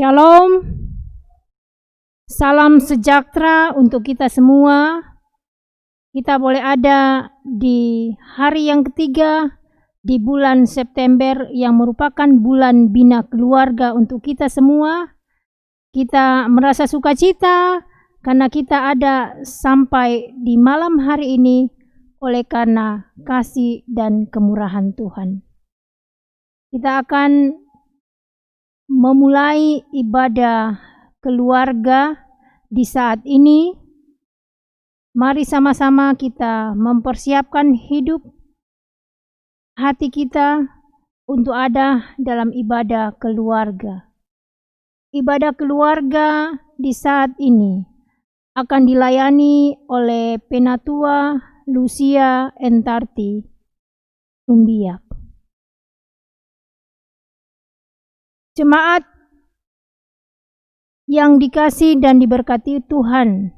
Shalom, salam sejahtera untuk kita semua. Kita boleh ada di hari yang ketiga di bulan September yang merupakan bulan bina keluarga untuk kita semua. Kita merasa sukacita karena kita ada sampai di malam hari ini oleh karena kasih dan kemurahan Tuhan. Kita akan memulai ibadah keluarga di saat ini. Mari sama-sama kita mempersiapkan hidup hati kita untuk ada dalam ibadah keluarga. Ibadah keluarga di saat ini akan dilayani oleh Penatua Lucia Entarti Umbiak. Jemaat yang dikasih dan diberkati Tuhan,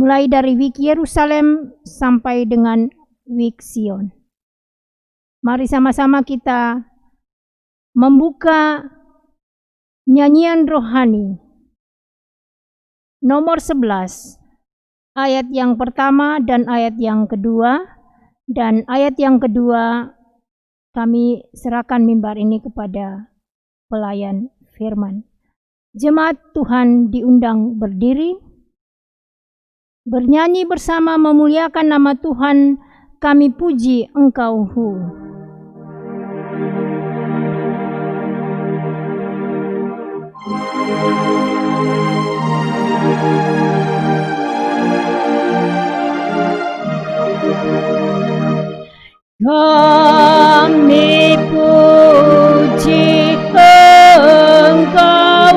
mulai dari Week Yerusalem sampai dengan Week Sion. Mari sama-sama kita membuka nyanyian rohani nomor 11, ayat yang pertama dan ayat yang kedua. Dan ayat yang kedua kami serahkan mimbar ini kepada pelayan firman. Jemaat Tuhan diundang berdiri, bernyanyi bersama memuliakan nama Tuhan. Kami puji Engkau, Hu. Kami puji Engkau,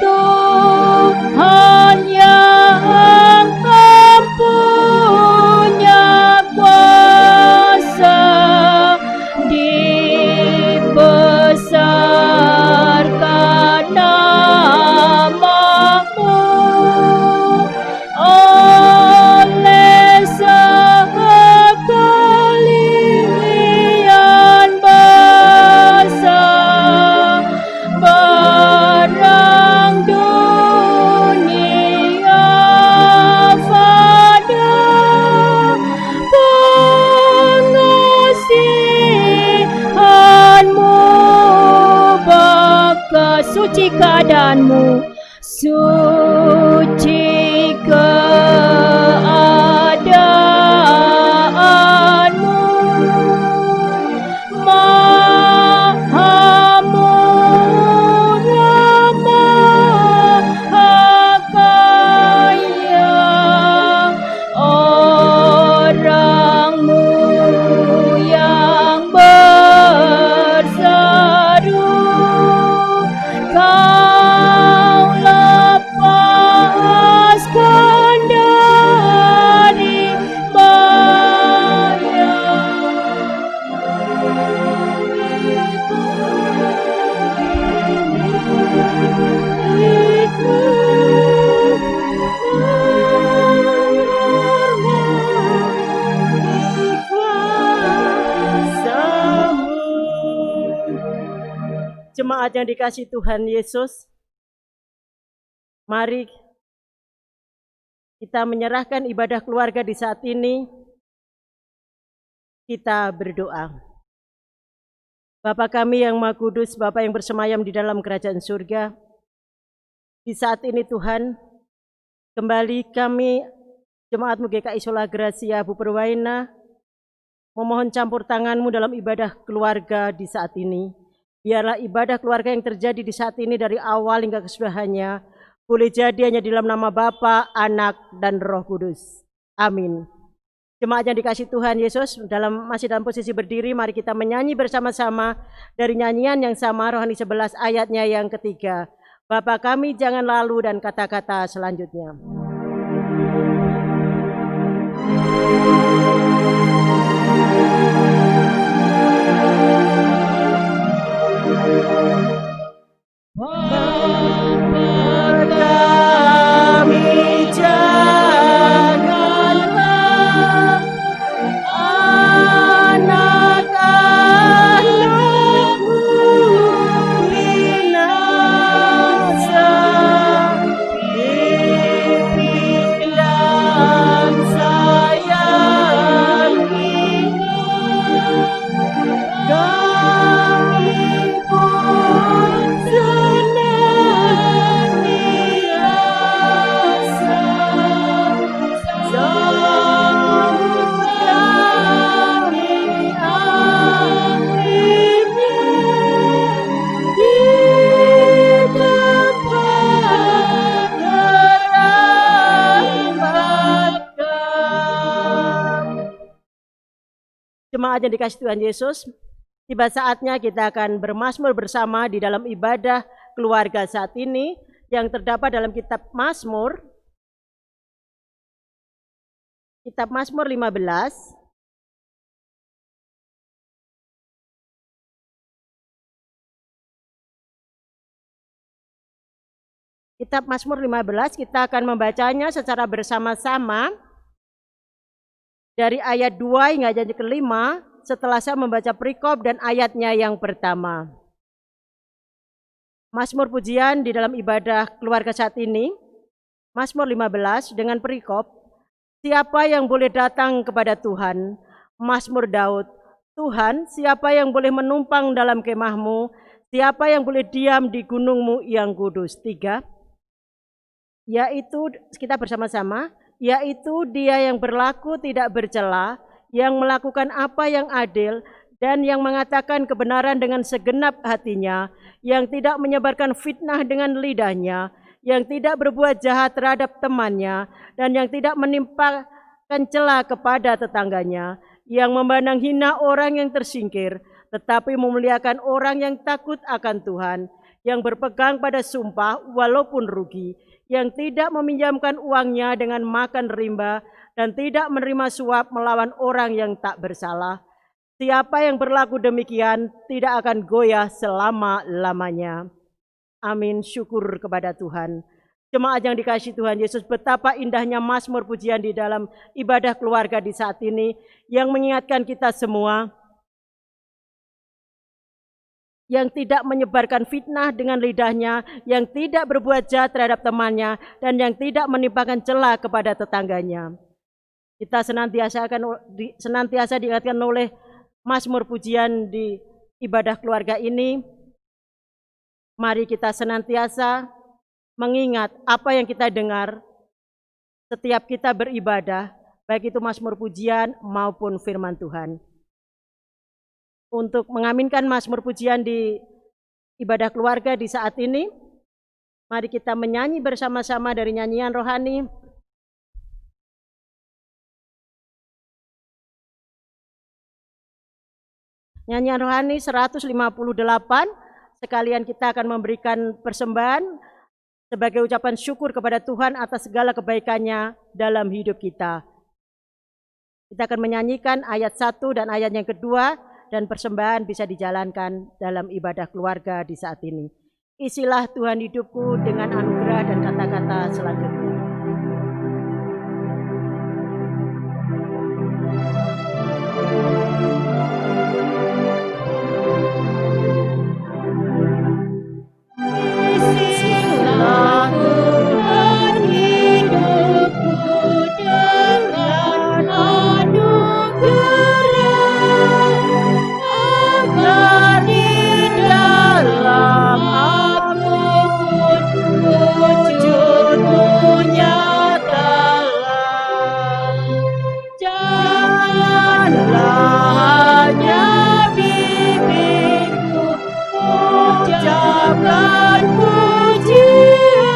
Tuhan yang mempunyai kuasa, dibesarkan nama-Mu oleh sekalian bangsa, barang dunia fana, pengasihan-Mu bakas, suci keadaan-Mu, suci keadaan-Mu, Maha Murah, Maha Kaya, orang-Mu yang berseru, Kau lepaskan dari bahaya. Jemaat yang dikasihi Tuhan Yesus, mari kita menyerahkan ibadah keluarga di saat ini. Kita berdoa. Bapa kami yang Maha Kudus, Bapa yang bersemayam di dalam kerajaan surga, di saat ini Tuhan, kembali kami Jemaat-Mu GKI Sola Gracia Bu Perwaina memohon campur tangan-Mu dalam ibadah keluarga di saat ini. Biarlah ibadah keluarga yang terjadi di saat ini dari awal hingga kesudahannya boleh jadi hanya di dalam nama Bapa, Anak, dan Roh Kudus. Amin. Jemaat yang dikasihi Tuhan Yesus, masih dalam posisi berdiri, mari kita menyanyi bersama-sama dari nyanyian yang sama, rohani 11 ayatnya yang ketiga. Bapa kami jangan lalu, dan kata-kata selanjutnya. Bapa kami janganlah, anak-anak-Mu Jemaat yang dikasihi Tuhan Yesus, tiba saatnya kita akan bermazmur bersama di dalam ibadah keluarga saat ini yang terdapat dalam kitab Mazmur 15. Kitab Mazmur 15 kita akan membacanya secara bersama-sama dari ayat 2 hingga ayat ke-5 setelah saya membaca perikop dan ayatnya yang pertama. Mazmur pujian di dalam ibadah keluarga saat ini, Mazmur 15 dengan perikop, siapa yang boleh datang kepada Tuhan? Mazmur Daud, Tuhan, siapa yang boleh menumpang dalam kemahmu? Siapa yang boleh diam di gunungmu yang kudus? 3. Yaitu kita bersama-sama, yaitu dia yang berlaku tidak bercela, yang melakukan apa yang adil, dan yang mengatakan kebenaran dengan segenap hatinya, yang tidak menyebarkan fitnah dengan lidahnya, yang tidak berbuat jahat terhadap temannya, dan yang tidak menimpakan cela kepada tetangganya, yang memandang hina orang yang tersingkir, tetapi memuliakan orang yang takut akan Tuhan, yang berpegang pada sumpah walaupun rugi, yang tidak meminjamkan uangnya dengan makan rimba, dan tidak menerima suap melawan orang yang tak bersalah. Siapa yang berlaku demikian tidak akan goyah selama-lamanya. Amin, syukur kepada Tuhan. Jemaat yang dikasihi Tuhan Yesus, betapa indahnya mazmur pujian di dalam ibadah keluarga di saat ini yang mengingatkan kita semua yang tidak menyebarkan fitnah dengan lidahnya, yang tidak berbuat jahat terhadap temannya, dan yang tidak menimpakan cela kepada tetangganya. Kita senantiasa diingatkan oleh mazmur pujian di ibadah keluarga ini. Mari kita senantiasa mengingat apa yang kita dengar setiap kita beribadah, baik itu mazmur pujian maupun firman Tuhan. Untuk mengaminkan mazmur pujian di ibadah keluarga di saat ini, mari kita menyanyi bersama-sama dari nyanyian rohani. Nyanyian rohani 158, sekalian kita akan memberikan persembahan sebagai ucapan syukur kepada Tuhan atas segala kebaikannya dalam hidup kita. Kita akan menyanyikan ayat 1 dan ayat yang kedua, dan persembahan bisa dijalankan dalam ibadah keluarga di saat ini. Isilah Tuhan hidupku dengan anugerah dan kata-kata selanjutnya. Isilah Tuhan hidupku dengan anugerah, agar di dalam aku wujudmu nyatalah. Janganlah hanya bibirku ucapkan pujian,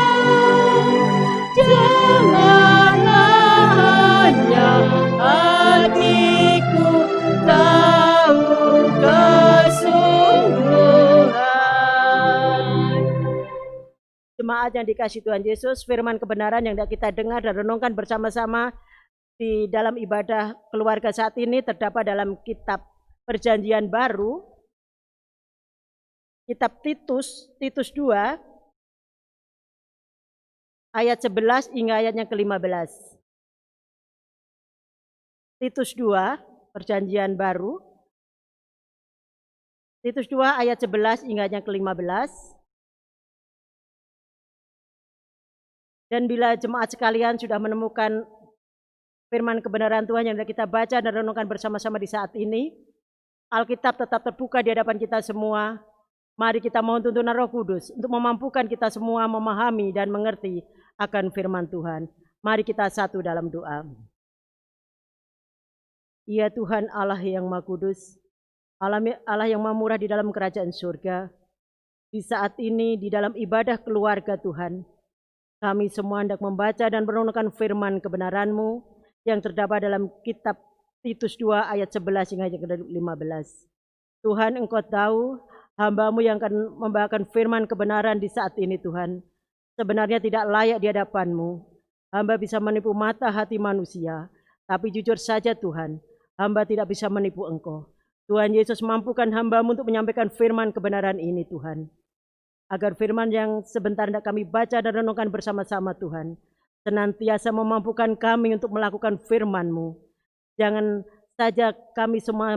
janganlah hanya hatiku tahu kesungguhan. Jemaat yang dikasihi Tuhan Yesus, firman kebenaran yang kita dengar dan renungkan bersama-sama di dalam ibadah keluarga saat ini terdapat dalam kitab Perjanjian Baru, kitab Titus 2, ayat 11 hingga ayat yang ke-15. Titus 2, Perjanjian Baru, Titus 2 ayat 11 hingga ayat yang ke-15. Dan bila jemaat sekalian sudah menemukan firman kebenaran Tuhan yang kita baca dan renungkan bersama-sama di saat ini, Alkitab tetap terbuka di hadapan kita semua. Mari kita mohon tuntunan Roh Kudus untuk memampukan kita semua memahami dan mengerti akan firman Tuhan. Mari kita satu dalam doa. Ya Tuhan Allah yang Maha Kudus, Allah yang Maha Murah di dalam kerajaan surga, di saat ini di dalam ibadah keluarga Tuhan, kami semua hendak membaca dan merenungkan firman kebenaran-Mu yang terdapat dalam kitab Titus 2 ayat 11 hingga ayat ke-15. Tuhan, Engkau tahu hamba-Mu yang akan membawakan firman kebenaran di saat ini Tuhan. Sebenarnya tidak layak di hadapan-Mu. Hamba bisa menipu mata hati manusia. Tapi jujur saja Tuhan, hamba tidak bisa menipu Engkau. Tuhan Yesus, mampukan hamba-Mu untuk menyampaikan firman kebenaran ini Tuhan. Agar firman yang sebentar hendak kami baca dan renungkan bersama-sama Tuhan, senantiasa memampukan kami untuk melakukan firman-Mu. Jangan saja kami semua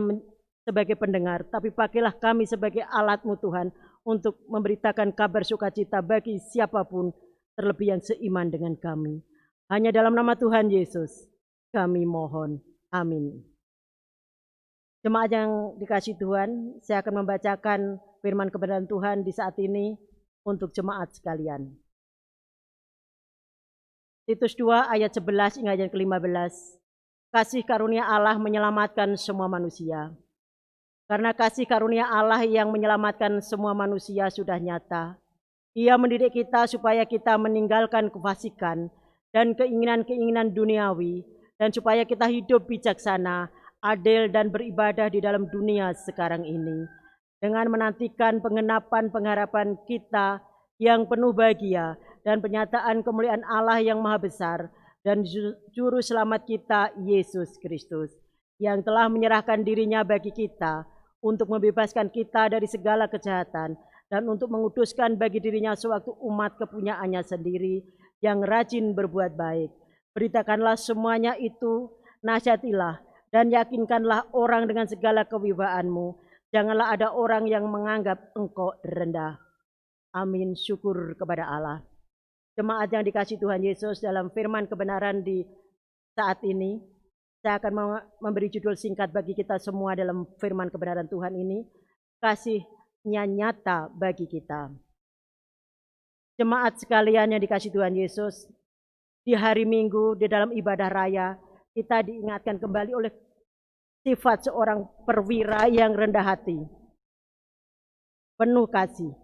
sebagai pendengar, tapi pakailah kami sebagai alat-Mu Tuhan, untuk memberitakan kabar sukacita bagi siapapun, terlebih yang seiman dengan kami. Hanya dalam nama Tuhan Yesus kami mohon. Amin. Jemaat yang dikasihi Tuhan, saya akan membacakan firman kebenaran Tuhan di saat ini untuk jemaat sekalian. Titus 2 ayat 11 hingga ayat ke-15. Kasih karunia Allah menyelamatkan semua manusia. Karena kasih karunia Allah yang menyelamatkan semua manusia sudah nyata. Ia mendidik kita supaya kita meninggalkan kefasikan dan keinginan-keinginan duniawi, dan supaya kita hidup bijaksana, adil dan beribadah di dalam dunia sekarang ini, dengan menantikan pengenapan pengharapan kita yang penuh bahagia dan penyataan kemuliaan Allah yang maha besar dan juru selamat kita Yesus Kristus, yang telah menyerahkan dirinya bagi kita untuk membebaskan kita dari segala kejahatan dan untuk menguduskan bagi dirinya sewaktu umat kepunyaannya sendiri yang rajin berbuat baik. Beritakanlah semuanya itu, nasihatilah dan yakinkanlah orang dengan segala kewibawaanmu. Janganlah ada orang yang menganggap engkau rendah. Amin. Syukur kepada Allah. Jemaat yang dikasihi Tuhan Yesus, dalam firman kebenaran di saat ini, saya akan memberi judul singkat bagi kita semua dalam firman kebenaran Tuhan ini. Kasihnya nyata bagi kita. Jemaat sekalian yang dikasihi Tuhan Yesus, di hari Minggu, di dalam ibadah raya, kita diingatkan kembali oleh sifat seorang perwira yang rendah hati, penuh kasih.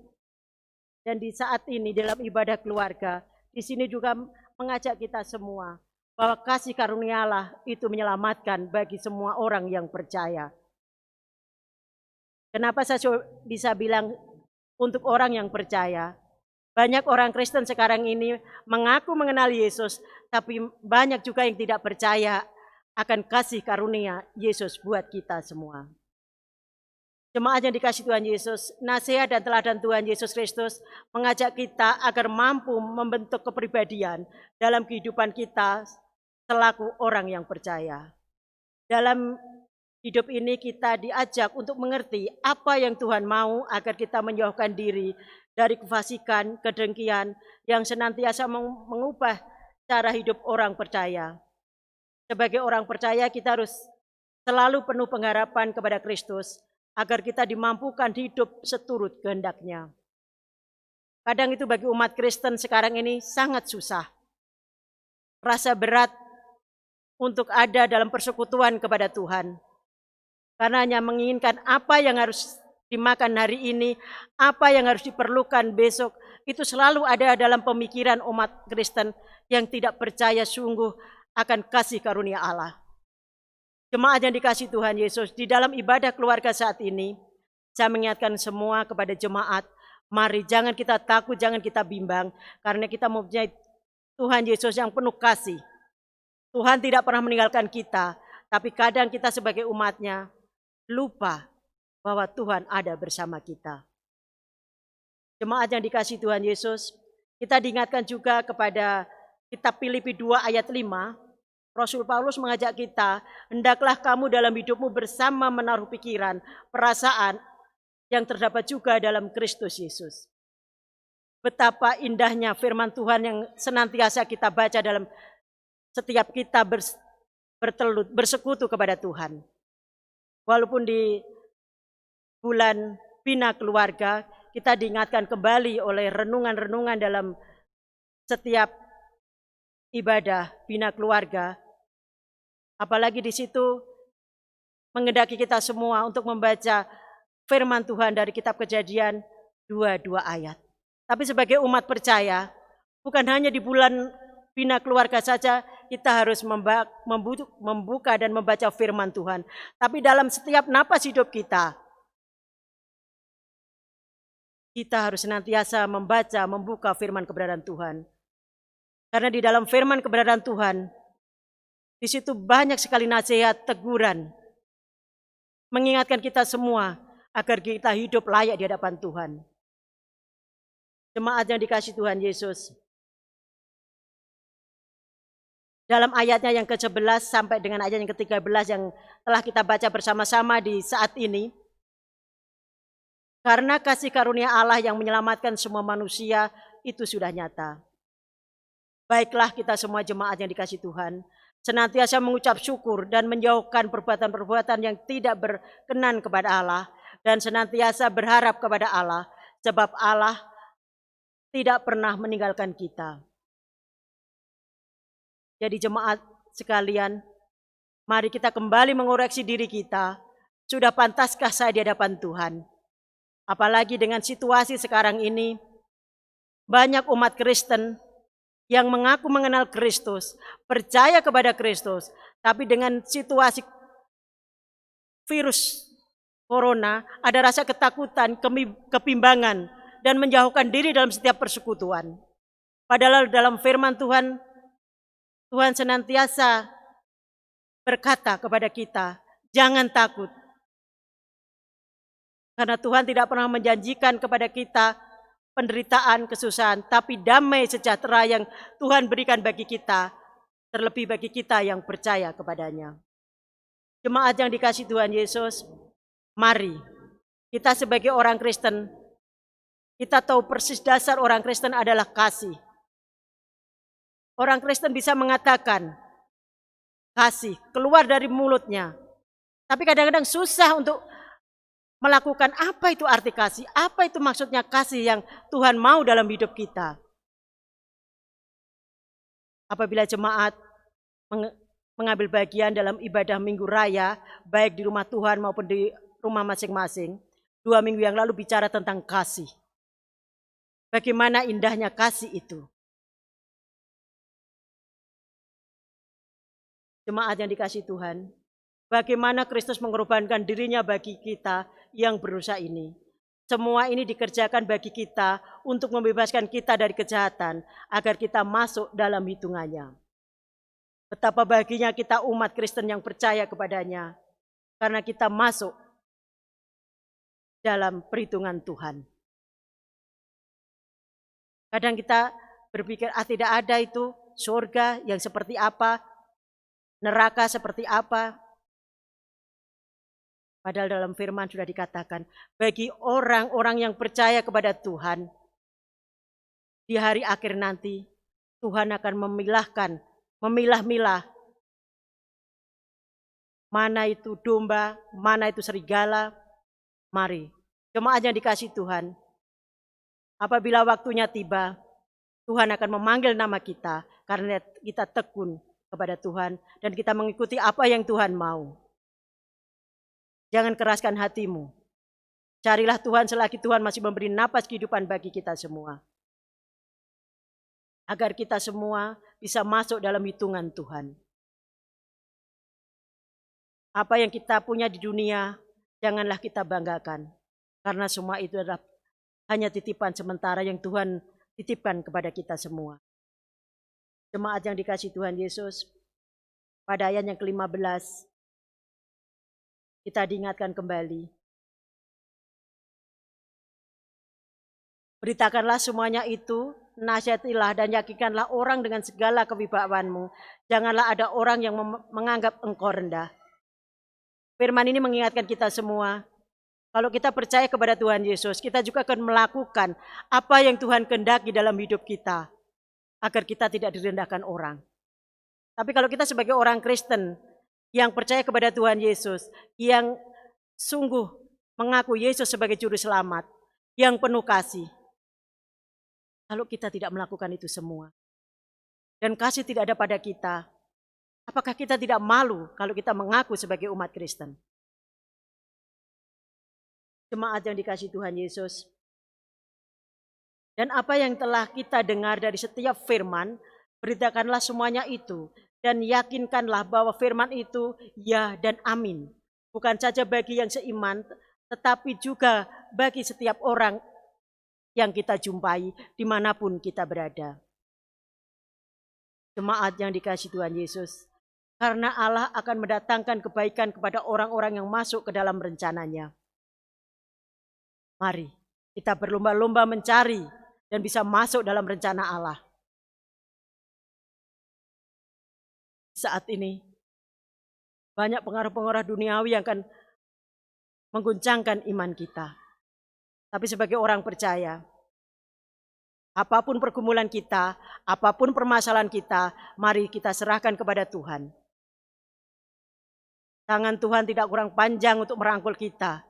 Dan di saat ini dalam ibadah keluarga, di sini juga mengajak kita semua bahwa kasih karunia Allah itu menyelamatkan bagi semua orang yang percaya. Kenapa saya bisa bilang untuk orang yang percaya? Banyak orang Kristen sekarang ini mengaku mengenal Yesus, tapi banyak juga yang tidak percaya akan kasih karunia Yesus buat kita semua. Jemaat yang dikasihi Tuhan Yesus, nasihat dan teladan Tuhan Yesus Kristus mengajak kita agar mampu membentuk kepribadian dalam kehidupan kita selaku orang yang percaya. Dalam hidup ini kita diajak untuk mengerti apa yang Tuhan mau agar kita menjauhkan diri dari kefasikan, kedengkian yang senantiasa mengubah cara hidup orang percaya. Sebagai orang percaya kita harus selalu penuh pengharapan kepada Kristus agar kita dimampukan hidup seturut kehendak-Nya. Kadang itu bagi umat Kristen sekarang ini sangat susah. Rasa berat untuk ada dalam persekutuan kepada Tuhan. Karena hanya menginginkan apa yang harus dimakan hari ini, apa yang harus diperlukan besok, itu selalu ada dalam pemikiran umat Kristen yang tidak percaya sungguh akan kasih karunia Allah. Jemaat yang dikasihi Tuhan Yesus, di dalam ibadah keluarga saat ini, saya mengingatkan semua kepada jemaat, mari jangan kita takut, jangan kita bimbang, karena kita mempunyai Tuhan Yesus yang penuh kasih. Tuhan tidak pernah meninggalkan kita, tapi kadang kita sebagai umat-Nya lupa bahwa Tuhan ada bersama kita. Jemaat yang dikasihi Tuhan Yesus, kita diingatkan juga kepada kitab Filipi 2 ayat 5, Rasul Paulus mengajak kita, hendaklah kamu dalam hidupmu bersama menaruh pikiran, perasaan yang terdapat juga dalam Kristus Yesus. Betapa indahnya firman Tuhan yang senantiasa kita baca dalam setiap kita bersekutu kepada Tuhan. Walaupun di bulan Bina Keluarga, kita diingatkan kembali oleh renungan-renungan dalam setiap ibadah Bina Keluarga. Apalagi di situ menghendaki kita semua untuk membaca firman Tuhan dari kitab Kejadian 2 ayat. Tapi sebagai umat percaya, bukan hanya di bulan Bina Keluarga saja kita harus membuka dan membaca firman Tuhan. Tapi dalam setiap napas hidup kita harus senantiasa membaca, membuka firman kebenaran Tuhan. Karena di dalam firman kebenaran Tuhan, di situ banyak sekali nasihat, teguran, mengingatkan kita semua agar kita hidup layak di hadapan Tuhan. Jemaat yang dikasihi Tuhan Yesus, dalam ayatnya yang ke-11 sampai dengan ayat yang ke-13 yang telah kita baca bersama-sama di saat ini, karena kasih karunia Allah yang menyelamatkan semua manusia itu sudah nyata. Baiklah kita semua jemaat yang dikasihi Tuhan, senantiasa mengucap syukur dan menjauhkan perbuatan-perbuatan yang tidak berkenan kepada Allah, dan senantiasa berharap kepada Allah, sebab Allah tidak pernah meninggalkan kita. Jadi jemaat sekalian, mari kita kembali mengoreksi diri kita. Sudah pantaskah saya di hadapan Tuhan? Apalagi dengan situasi sekarang ini, banyak umat Kristen yang mengaku mengenal Kristus, percaya kepada Kristus, tapi dengan situasi virus corona, ada rasa ketakutan, kebimbangan, dan menjauhkan diri dalam setiap persekutuan. Padahal dalam firman Tuhan, Tuhan senantiasa berkata kepada kita, jangan takut. Karena Tuhan tidak pernah menjanjikan kepada kita penderitaan, kesusahan, tapi damai sejahtera yang Tuhan berikan bagi kita, terlebih bagi kita yang percaya kepadanya. Jemaat yang dikasihi Tuhan Yesus, mari kita sebagai orang Kristen, kita tahu persis dasar orang Kristen adalah kasih. Orang Kristen bisa mengatakan kasih keluar dari mulutnya, tapi kadang-kadang susah untuk melakukan apa itu arti kasih, apa itu maksudnya kasih yang Tuhan mau dalam hidup kita. Apabila jemaat mengambil bagian dalam ibadah Minggu Raya, baik di rumah Tuhan maupun di rumah masing-masing, 2 minggu yang lalu bicara tentang kasih. Bagaimana indahnya kasih itu. Jemaat yang dikasihi Tuhan, bagaimana Kristus mengorbankan dirinya bagi kita yang berdosa ini. Semua ini dikerjakan bagi kita untuk membebaskan kita dari kejahatan, agar kita masuk dalam hitungannya. Betapa bahagianya kita umat Kristen yang percaya kepadanya, karena kita masuk dalam perhitungan Tuhan. Kadang kita berpikir, tidak ada itu surga yang seperti apa, neraka seperti apa. Padahal dalam firman sudah dikatakan, bagi orang-orang yang percaya kepada Tuhan, di hari akhir nanti, Tuhan akan memilah-milah, mana itu domba, mana itu serigala. Mari, jemaat yang dikasihi Tuhan, apabila waktunya tiba, Tuhan akan memanggil nama kita, karena kita tekun kepada Tuhan, dan kita mengikuti apa yang Tuhan mau. Jangan keraskan hatimu. Carilah Tuhan selagi Tuhan masih memberi napas kehidupan bagi kita semua. Agar kita semua bisa masuk dalam hitungan Tuhan. Apa yang kita punya di dunia, janganlah kita banggakan. Karena semua itu adalah hanya titipan sementara yang Tuhan titipkan kepada kita semua. Jemaat yang dikasihi Tuhan Yesus, pada ayat yang ke-15, kita diingatkan kembali. Beritakanlah semuanya itu, nasihatilah dan yakinkanlah orang dengan segala kewibawaanmu. Janganlah ada orang yang menganggap engkau rendah. Firman ini mengingatkan kita semua, kalau kita percaya kepada Tuhan Yesus, kita juga akan melakukan apa yang Tuhan kehendaki dalam hidup kita, agar kita tidak direndahkan orang. Tapi kalau kita sebagai orang Kristen, yang percaya kepada Tuhan Yesus, yang sungguh mengaku Yesus sebagai juru selamat, yang penuh kasih. Kalau kita tidak melakukan itu semua, dan kasih tidak ada pada kita, apakah kita tidak malu kalau kita mengaku sebagai umat Kristen? Jemaat yang dikasihi Tuhan Yesus, dan apa yang telah kita dengar dari setiap firman, Beritakanlah semuanya itu dan yakinkanlah bahwa firman itu ya dan amin. Bukan saja bagi yang seiman, tetapi juga bagi setiap orang yang kita jumpai dimanapun kita berada. Jemaat yang dikasihi Tuhan Yesus, karena Allah akan mendatangkan kebaikan kepada orang-orang yang masuk ke dalam rencananya. Mari kita berlomba-lomba mencari dan bisa masuk dalam rencana Allah. Saat ini banyak pengaruh-pengaruh duniawi yang akan mengguncangkan iman kita. Tapi sebagai orang percaya, apapun pergumulan kita, apapun permasalahan kita, mari kita serahkan kepada Tuhan. Tangan Tuhan tidak kurang panjang untuk merangkul kita.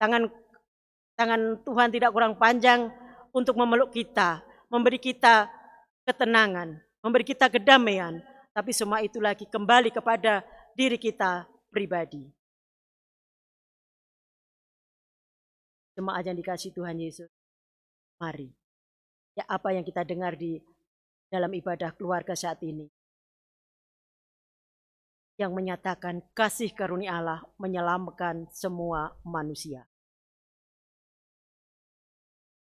Tangan Tuhan tidak kurang panjang untuk memeluk kita, memberi kita ketenangan, memberi kita kedamaian. Tapi semua itu lagi kembali kepada diri kita pribadi. Jemaat yang dikasihi Tuhan Yesus, mari. Ya, apa yang kita dengar di dalam ibadah keluarga saat ini, yang menyatakan kasih karunia Allah menyelamatkan semua manusia.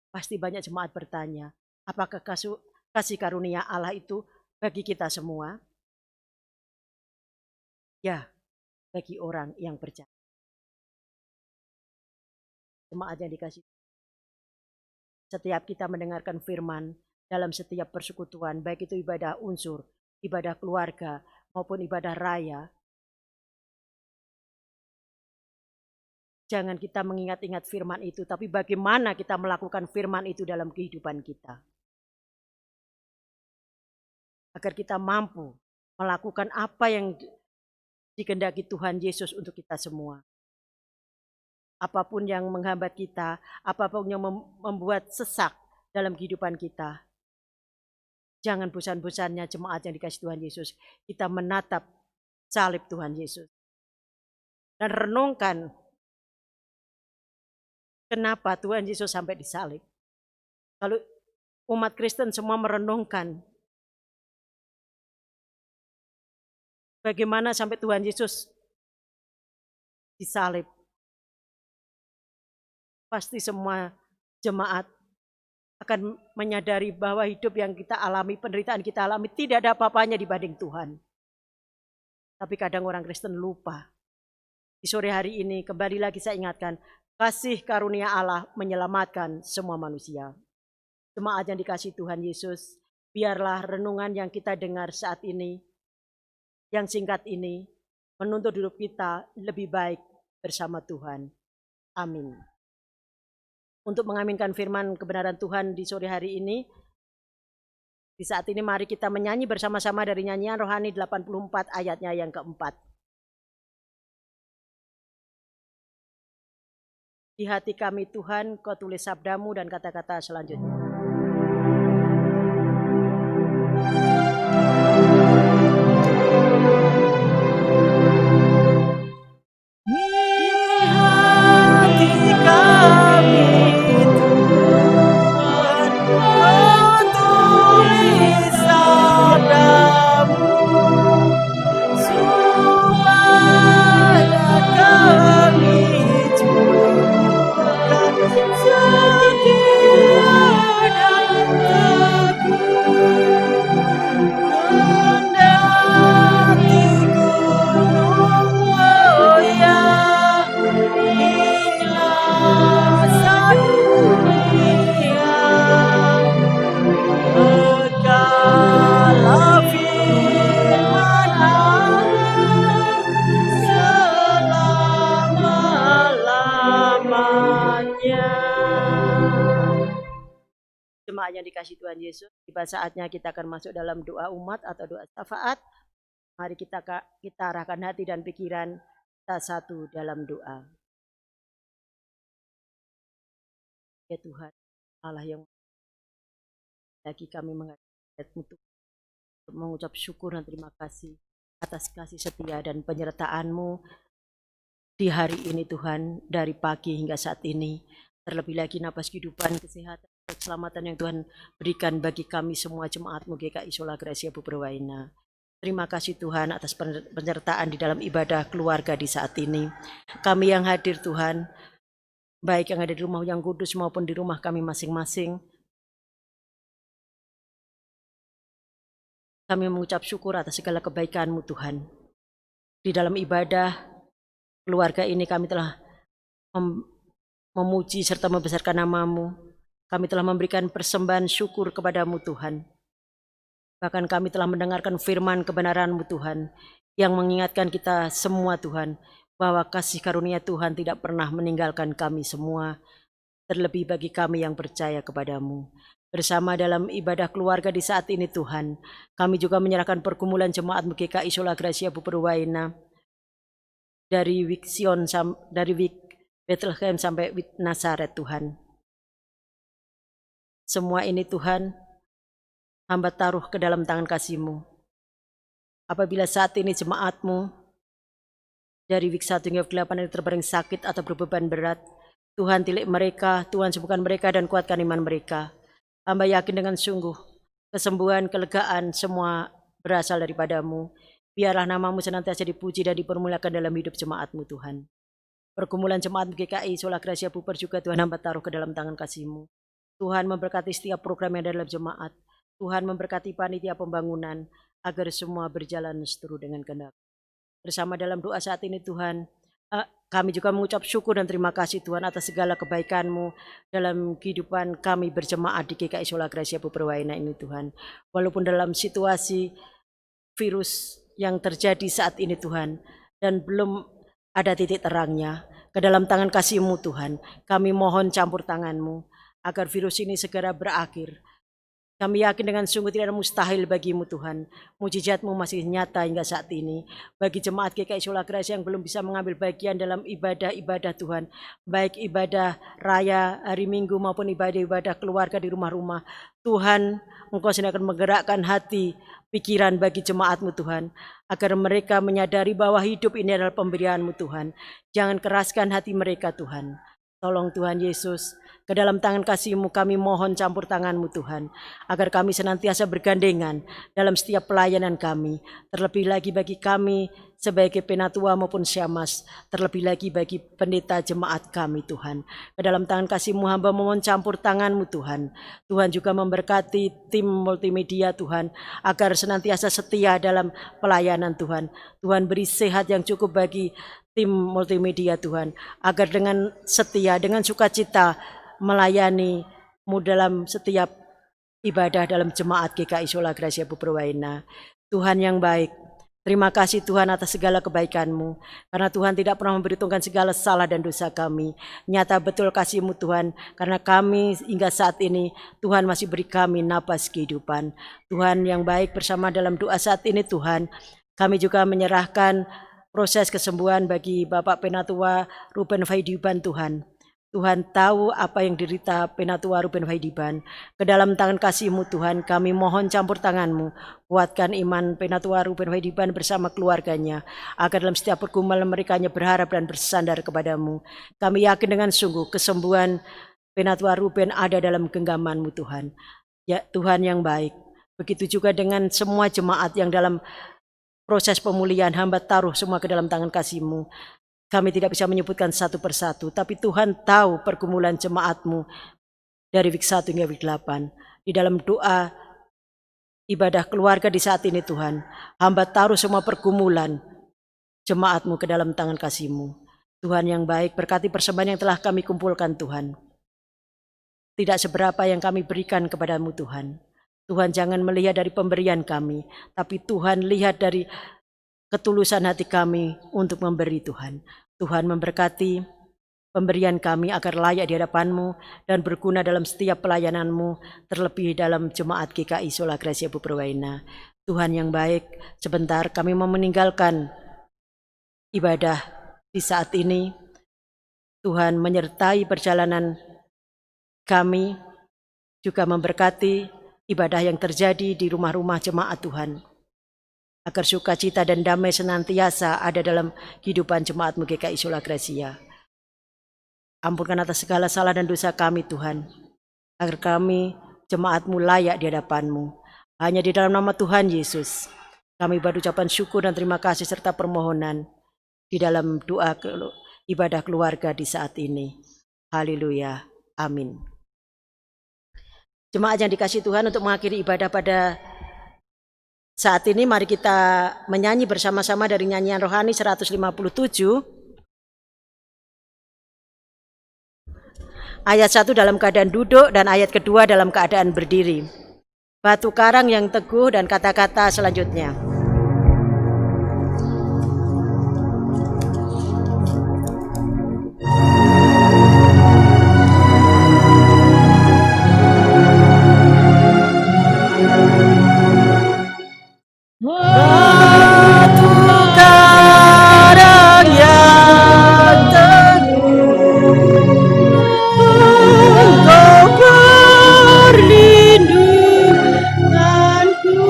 Pasti banyak jemaat bertanya, apakah kasih karunia Allah itu bagi kita semua? Ya, bagi orang yang percaya. Jemaat yang dikasihi, setiap kita mendengarkan firman dalam setiap persekutuan, baik itu ibadah unsur, ibadah keluarga, maupun ibadah raya, jangan kita mengingat-ingat firman itu, tapi bagaimana kita melakukan firman itu dalam kehidupan kita. Agar kita mampu melakukan apa yang dikehendaki Tuhan Yesus untuk kita semua. Apapun yang menghambat kita, apapun yang membuat sesak dalam kehidupan kita, jangan bosan-bosannya jemaat yang dikasihi Tuhan Yesus, kita menatap salib Tuhan Yesus. Dan renungkan kenapa Tuhan Yesus sampai disalib. Kalau umat Kristen semua merenungkan bagaimana sampai Tuhan Yesus disalib, pasti semua jemaat akan menyadari bahwa hidup yang kita alami, penderitaan kita alami tidak ada apa-apanya dibanding Tuhan. Tapi kadang orang Kristen lupa. Di sore hari ini kembali lagi saya ingatkan, kasih karunia Allah menyelamatkan semua manusia. Jemaat yang dikasihi Tuhan Yesus, biarlah renungan yang kita dengar saat ini, yang singkat ini, menuntut hidup kita lebih baik bersama Tuhan. Amin. Untuk mengaminkan firman kebenaran Tuhan di sore hari ini, di saat ini mari kita menyanyi bersama-sama dari nyanyian rohani 84 ayatnya yang keempat. Di hati kami Tuhan, Kau tulis sabdamu dan kata-kata selanjutnya. Jemaat yang dikasihi Tuhan Yesus, tiba saatnya kita akan masuk dalam doa umat atau doa syafaat. Mari kita arahkan hati dan pikiran kita satu dalam doa. Ya Tuhan, Allah yang lagi kami untuk mengucap syukur dan terima kasih atas kasih setia dan penyertaan-Mu di hari ini Tuhan, dari pagi hingga saat ini. Terlebih lagi napas kehidupan, kesehatan, keselamatan yang Tuhan berikan bagi kami semua jemaat-Mu GKI Sola Gracia Buperwaina. Terima kasih Tuhan atas penyertaan di dalam ibadah keluarga di saat ini. Kami yang hadir Tuhan, baik yang ada di rumah yang kudus maupun di rumah kami masing-masing, kami mengucap syukur atas segala kebaikan-Mu Tuhan. Di dalam ibadah keluarga ini kami telah memuji serta membesarkan nama-Mu. Kami telah memberikan persembahan syukur kepada-Mu Tuhan. Bahkan kami telah mendengarkan firman kebenaran-Mu Tuhan, yang mengingatkan kita semua Tuhan, bahwa kasih karunia Tuhan tidak pernah meninggalkan kami semua, terlebih bagi kami yang percaya kepada-Mu. Bersama dalam ibadah keluarga di saat ini Tuhan, kami juga menyerahkan pergumulan jemaat-Mu GKI Sola Gracia Buperwaina, dari Wik Sion, dari Wik Bethlehem sampai Wik Nazaret Tuhan. Semua ini Tuhan, hamba taruh ke dalam tangan kasih-Mu. Apabila saat ini jemaat-Mu dari Wik 1 hingga Wik 8 ini terbaring sakit atau berbeban berat, Tuhan tilik mereka, Tuhan sembuhkan mereka dan kuatkan iman mereka. Hamba yakin dengan sungguh, kesembuhan, kelegaan semua berasal daripada-Mu. Biarlah nama-Mu senantiasa dipuji dan dipermuliakan dalam hidup jemaat-Mu Tuhan. Pergumulan jemaat GKI Sola Gracia Buper juga Tuhan hamba taruh ke dalam tangan kasih-Mu. Tuhan memberkati setiap program yang ada dalam jemaat. Tuhan memberkati panitia pembangunan agar semua berjalan seturut dengan kehendak. Bersama dalam doa saat ini Tuhan, kami juga mengucap syukur dan terima kasih Tuhan atas segala kebaikan-Mu dalam kehidupan kami berjemaat di GKI Sola Gracia Buperwaina ini Tuhan. Walaupun dalam situasi virus yang terjadi saat ini Tuhan, dan belum ada titik terangnya, ke dalam tangan kasih-Mu Tuhan, kami mohon campur tangan-Mu agar virus ini segera berakhir. Kami yakin dengan sungguh tidak ada mustahil bagi-Mu Tuhan. Mujizat-Mu masih nyata hingga saat ini. Bagi jemaat GKI Sola Gracia yang belum bisa mengambil bagian dalam ibadah-ibadah Tuhan, baik ibadah raya hari Minggu maupun ibadah-ibadah keluarga di rumah-rumah, Tuhan, Engkau sedang akan menggerakkan hati, pikiran bagi jemaat-Mu Tuhan, agar mereka menyadari bahwa hidup ini adalah pemberian-Mu Tuhan. Jangan keraskan hati mereka Tuhan. Tolong Tuhan Yesus, ke dalam tangan kasih-Mu kami mohon campur tangan-Mu Tuhan, agar kami senantiasa bergandengan dalam setiap pelayanan kami, terlebih lagi bagi kami sebagai penatua maupun syamas, terlebih lagi bagi pendeta jemaat kami Tuhan. Ke dalam tangan kasih-Mu hamba mohon campur tangan-Mu Tuhan. Tuhan juga memberkati tim multimedia Tuhan, agar senantiasa setia dalam pelayanan Tuhan. Tuhan beri sehat yang cukup bagi tim multimedia Tuhan, agar dengan setia, dengan sukacita melayani-Mu dalam setiap ibadah dalam jemaat GKI Sola Gracia Buperwaina. Tuhan yang baik, terima kasih Tuhan atas segala kebaikan-Mu, karena Tuhan tidak pernah memperhitungkan segala salah dan dosa kami. Nyata betul kasih-Mu Tuhan, karena kami hingga saat ini Tuhan masih beri kami napas kehidupan. Tuhan yang baik, bersama dalam doa saat ini Tuhan, kami juga menyerahkan proses kesembuhan bagi Bapak Penatua Ruben Faidiban Tuhan. Tuhan tahu apa yang derita Penatua Ruben Faidiban. Ke dalam tangan kasih-Mu Tuhan, kami mohon campur tangan-Mu. Kuatkan iman Penatua Ruben Faidiban bersama keluarganya, agar dalam setiap pergumulan mereka hanya berharap dan bersandar kepada-Mu. Kami yakin dengan sungguh kesembuhan Penatua Ruben ada dalam genggaman-Mu Tuhan. Ya Tuhan yang baik, begitu juga dengan semua jemaat yang dalam proses pemulihan, hamba taruh semua ke dalam tangan kasih-Mu. Kami tidak bisa menyebutkan satu persatu, tapi Tuhan tahu pergumulan jemaat-Mu dari Wik 1 hingga Wik 8. Di dalam doa ibadah keluarga di saat ini Tuhan, hamba taruh semua pergumulan jemaat-Mu ke dalam tangan kasih-Mu. Tuhan yang baik, berkati persembahan yang telah kami kumpulkan Tuhan. Tidak seberapa yang kami berikan kepada-Mu Tuhan. Tuhan jangan melihat dari pemberian kami, tapi Tuhan lihat dari ketulusan hati kami untuk memberi Tuhan. Tuhan memberkati pemberian kami agar layak di hadapan-Mu dan berguna dalam setiap pelayanan-Mu, terlebih dalam jemaat GKI Sola Gracia Buperwaina. Tuhan yang baik, sebentar kami mau meninggalkan ibadah di saat ini. Tuhan menyertai perjalanan kami, juga memberkati ibadah yang terjadi di rumah-rumah jemaat Tuhan, agar sukacita dan damai senantiasa ada dalam kehidupan jemaat-Mu GKI Sola Gracia. Ampunkan atas segala salah dan dosa kami Tuhan, agar kami jemaat-Mu layak di hadapan-Mu. Hanya di dalam nama Tuhan Yesus kami berucapan syukur dan terima kasih serta permohonan di dalam doa ibadah keluarga di saat ini. Haleluya. Amin. Jemaat yang dikasihi Tuhan, untuk mengakhiri ibadah pada saat ini, mari kita menyanyi bersama-sama dari nyanyian rohani 157. Ayat 1 dalam keadaan duduk dan ayat kedua dalam keadaan berdiri. Batu karang yang teguh dan kata-kata selanjutnya. Batu karang yang teguh, Engkau perlindunganku,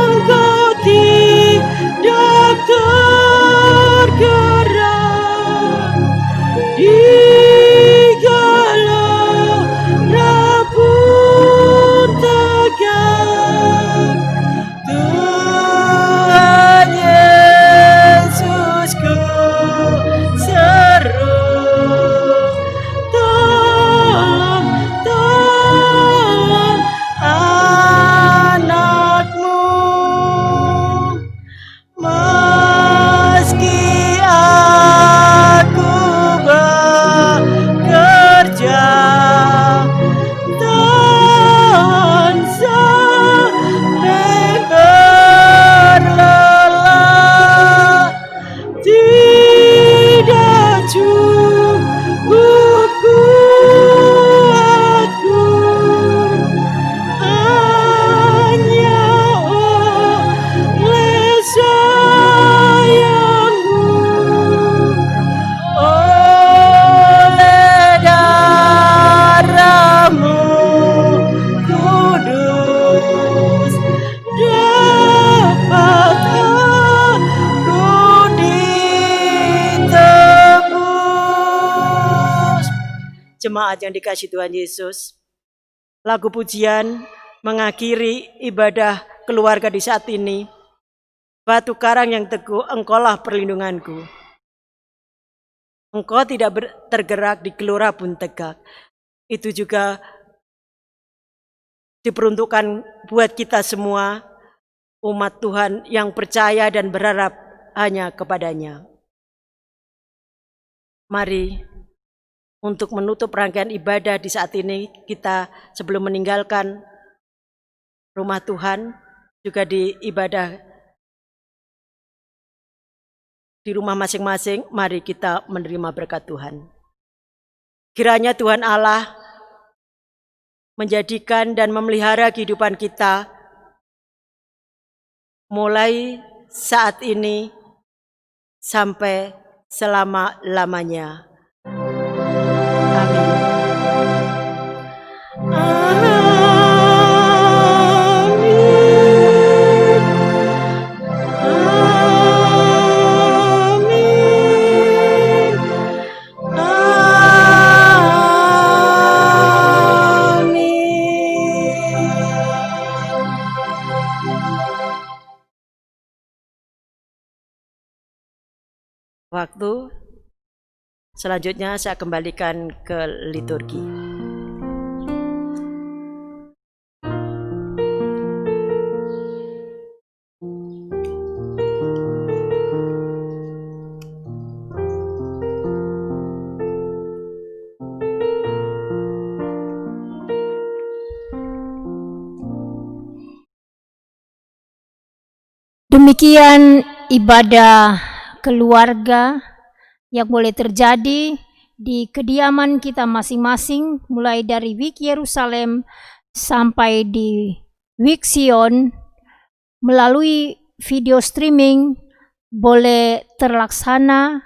Engkau tidak tergerak di gelora pun tegak. Tuhan Yesus ku seru, tolong anak-Mu. Meski aku bekerja dan sampai berlelah, tidak cukup kuatku, hanya oleh sayang-Mu, oleh darah-Mu kudus, dapat aku ditebus. Jemaat yang dikasihi Tuhan Yesus, lagu pujian mengakhiri ibadah keluarga di saat ini. Batu karang yang teguh, Engkaulah perlindunganku. Engkau tidak tergerak di gelora pun tegak. Itu juga diperuntukkan buat kita semua, umat Tuhan yang percaya dan berharap hanya kepadanya. Mari untuk menutup rangkaian ibadah di saat ini, kita sebelum meninggalkan rumah Tuhan, juga di ibadah di rumah masing-masing, mari kita menerima berkat Tuhan. Kiranya Tuhan Allah menjadikan dan memelihara kehidupan kita mulai saat ini sampai selama-lamanya. Amin. Waktu selanjutnya saya kembalikan ke liturgi. Demikian ibadah keluarga yang boleh terjadi di kediaman kita masing-masing, mulai dari Wik Yerusalem sampai di Wik Sion, melalui video streaming boleh terlaksana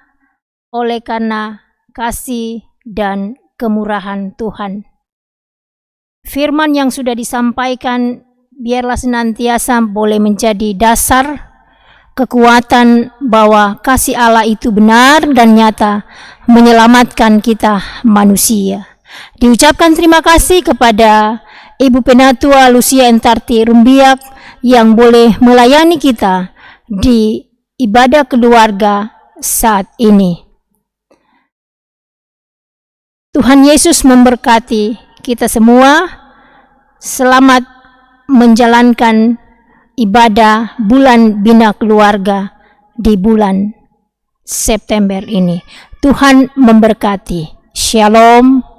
oleh karena kasih dan kemurahan Tuhan. Firman yang sudah disampaikan biarlah senantiasa boleh menjadi dasar kekuatan bahwa kasih Allah itu benar dan nyata menyelamatkan kita manusia. Diucapkan terima kasih kepada Ibu Penatua Lucia Entarti Rumbiak yang boleh melayani kita di ibadah keluarga saat ini. Tuhan Yesus memberkati kita semua. Selamat menjalankan ibadah bulan Bina Keluarga di bulan September ini. Tuhan memberkati. Shalom.